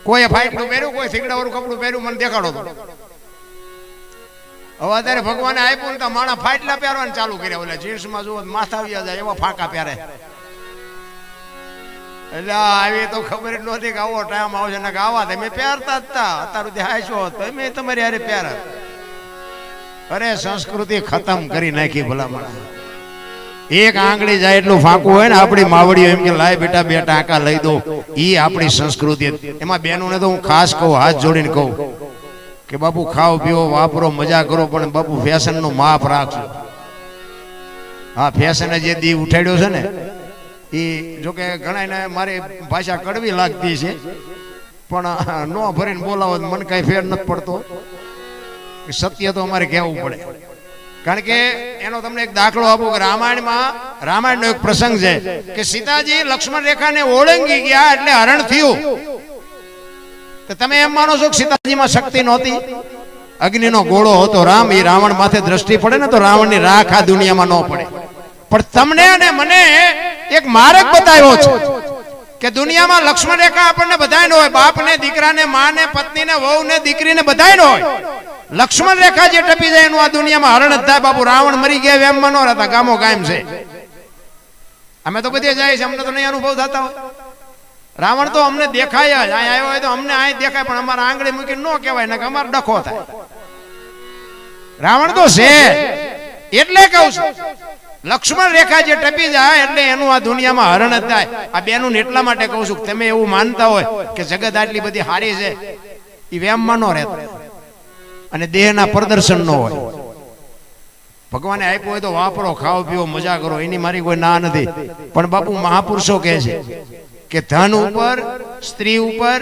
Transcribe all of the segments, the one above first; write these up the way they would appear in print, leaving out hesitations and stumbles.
કોઈ ફાઈટનું પહેર્યું, કોઈ થીગડાવાળું કપડું પહેર્યું, મને દેખાડો તો. હવે અત્યારે ભગવાને આપ્યું ને તો માણા ફાટલા પહેરવાનું ચાલુ કર્યા. ઓલા જીન્સમાં જુઓ માથા આવી જાય એવા ફાંકા પહેરે. એટલે આવી તો ખબર જ નહોતી કે આવો ટાઈમ આવશે ને કે આવા તમે પહેરતા જ હતા. અત્યારે હાશો તમે તમારી હારે પહેર. અરે સંસ્કૃતિ ખતમ કરી નાખી ભલામણ. એક આંગળી જાય એટલું ફાંકું હોય ને આપણી માવડીઓ એમ કે લાય બેટા બે ટાંકા લઈ દો. ઈ આપણી સંસ્કૃતિ. એમાં બહેનોને તો હું ખાસ કહું, હાથ જોડીને કહું કે બાપુ ખાઓ પીઓ વાપરો મજા કરો, પણ બાપુ ફેશન નું માપ રાખજો. હા, ફેશન જે દી ઉઠાડ્યો છે ને એ જોકે ઘણા મારી ભાષા કડવી લાગતી છે, પણ નો ભરીને બોલાવો મને કઈ ફેર નથી પડતો. સત્ય તો અમારે કહેવું પડે. કારણ કે એનો તમને એક દાખલો આપું કે રામાયણનો એક પ્રસંગ છે કે સીતાજી લક્ષ્મણ રેખાને ઓળંગી ગયા એટલે હરણ થયું. તો તમે એમ માનો છો કે સીતાજીમાં શક્તિ નહોતી? અગ્નિનો ગોળો હતો રામ, એ રાવણ માથે દ્રષ્ટિ પડે ને તો રાવણની રાખ આ દુનિયામાં ન પડે. પણ તમને અને મને એક માર્ગ બતાવ્યો છે કે દુનિયામાં લક્ષ્મણ રેખા આપણને બધાય ન હોય. બાપને, દીકરાને, માને, પત્નીને, વહુને, દીકરીને બધાય ન હોય. લક્ષ્મણ રેખા જે ટપી જાય એનું આ દુનિયામાં હરણ જ થાય. બાપુ રાવણ મરી ગયા એમ ન રહેતા, ગામો ગામ છે. અમે તો બધે જાય છે, અમને તો નહીં અનુભવ થતા હોય. રાવણ તો અમને દેખાય જ, અહીં આવ્યો હોય તો અમને અહીં દેખાય, પણ અમારા આંગળી મૂકીને ન કહેવાય ને કે અમારો ડખો થાય. રાવણ તો છે એટલે કહું છું, લક્ષ્મણ રેખા જે ટપી જાય એટલે એનું આ દુનિયામાં હરણ જ થાય. આ બેનું એટલા માટે કહું છું તમે એવું માનતા હોય કે જગત આટલી બધી હારી છે, એ વેમમાં ન રહેતા અને દેહના પ્રદર્શન ન હોય. ભગવાને આપ્યું હોય તો વાપરો, ખાઓ પીઓ, મજા કરો, એની મારી કોઈ ના નથી. પણ બાપુ મહાપુરુષો કહે છે કે ધન ઉપર, સ્ત્રી ઉપર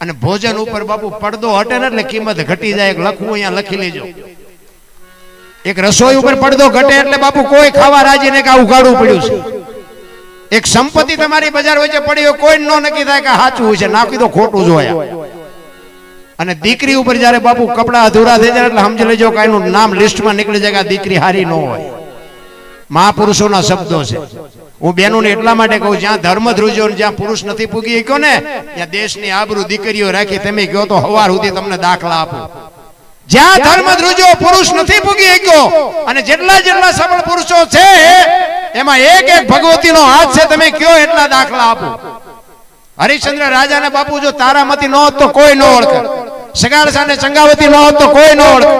અને ભોજન ઉપર બાપુ પડદો હટે ને એટલે કિંમત ઘટી જાય. લખવું અહીંયા લખી લેજો. એક રસોઈ ઉપર પડદો ઘટે એટલે બાપુ કોઈ ખાવા રાજી ને કે આ ઉઘાડવું પડ્યું છે. એક સંપત્તિ તમારી બજાર વચ્ચે પડી હોય, કોઈ નો નક્કી થાય કે સાચું છે, નાખી તો ખોટું જોયા. અને દીકરી ઉપર જયારે બાપુ કપડા અધૂરા થઈ જાય એટલે સમજી લેજો કે એનું નામ લિસ્ટમાં નીકળી જાય કે આ દીકરી હારી ન હોય. મહાપુરુષોના શબ્દો છે. હું બહેનોને એટલા માટે કહું, જ્યાં ધર્મ ધ્રુજો, જ્યાં પુરુષ નથી પૂગી ગયો ને ત્યાં દેશની આબરૂ દીકરીઓ રાખી. તમે કહો તો હવાર સુધી તમને દાખલા આપો. જ્યાં ધર્મ ધ્રુજો પુરુષ નથી પૂગી ગયો અને જેટલા જેટલા સબળ પુરુષો છે એમાં એક એક ભગવતીનો હાથ છે. તમે કયો એટલા દાખલા આપો. હરિશ્ચંદ્ર રાજાને બાપુ જો તારામતી ન હોત તો કોઈ ન ઓળખે. સગાળસા ને ચંગાવતી ન હોત તો કોઈ ન ઓળખે.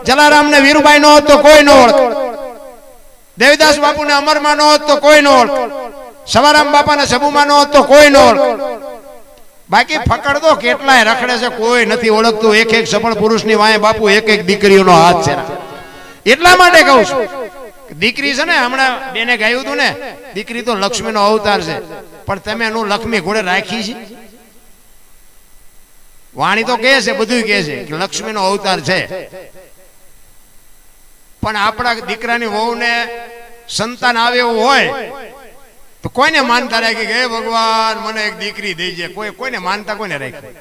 જલારામ ને વીરુબાઈ ન હોત તો કોઈ ન ઓળખે. દેવદાસ બાપુ ને અમરમાં ન હોત તો કોઈ ન ઓળખે. સવારામ બાપા ને સબુમાં ન હોત તો કોઈ ન ઓળખે. બાકી ફકડ તો કેટલાય રખડે છે, કોઈ નથી ઓળખતું. એક એક સફળ પુરુષની વાંહે બાપુ એક એક દીકરીઓનો હાથ છે. એટલા માટે કહું છું દીકરી છે ને, હમણાં બેને ગાયું હતું ને, દીકરી તો લક્ષ્મીનો અવતાર છે. પણ તમે એનું લક્ષ્મી ઘોડે રાખી છે? વાણી તો કહે છે, બધું કહે છે કે લક્ષ્મીનો અવતાર છે. પણ આપણા દીકરાની વહુને સંતાન આવે એવું હોય તો કોઈને માનતા રાખી કે ભગવાન મને એક દીકરી દઈ જાય. કોઈને માનતા કોઈને રાખી.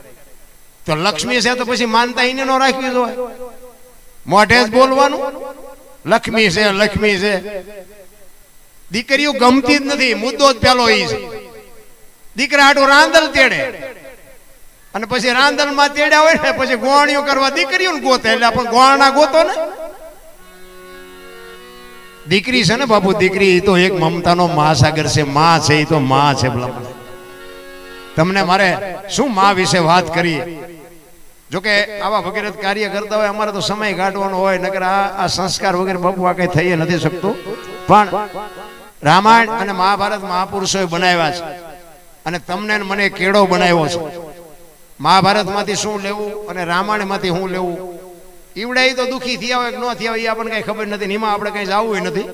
તો લક્ષ્મી છે તો પછી માનતા એને નો રાખવી જોઈએ. મોઢે જ બોલવાનું લક્ષ્મી છે, લક્ષ્મી છે. દીકરીઓ ગમતી જ નથી. મુદ્દો જ પેલો ઈ છે. દીકરા હાટું રાંદલ તેડે અને પછી રાંદલ માં તેડ્યા હોય ને પછી ગોવાણીઓ કરવા દીકરીઓ ગોતે. એટલે આપણે ગોવાણા ગોતો ને. દીકરી છે ને બાપુ, દીકરી તો એક મમતાનો મહાસાગર છે. માં છે એ તો માં છે. તમને મારે શું માં વિશે વાત કરીએ. જોકે આવા વગેરે કાર્ય કરતા હોય, અમારે તો સમય કાઢવાનો હોય, નકર આ સંસ્કાર વગેરે બાપુ આ કઈ થઈ નથી શકતું. પણ રામાયણ અને મહાભારત મહાપુરુષોએ બનાવ્યા છે અને તમને મને કેળો બનાવ્યો છે. મહાભારત માંથી શું લેવું અને રામાયણ માંથી શું લેવું, ઈવડે તો દુખી થયા હોય કે ન થયા હોય એ આપણને કઈ ખબર નથી. એમાં આપણે કઈ જવું નથી.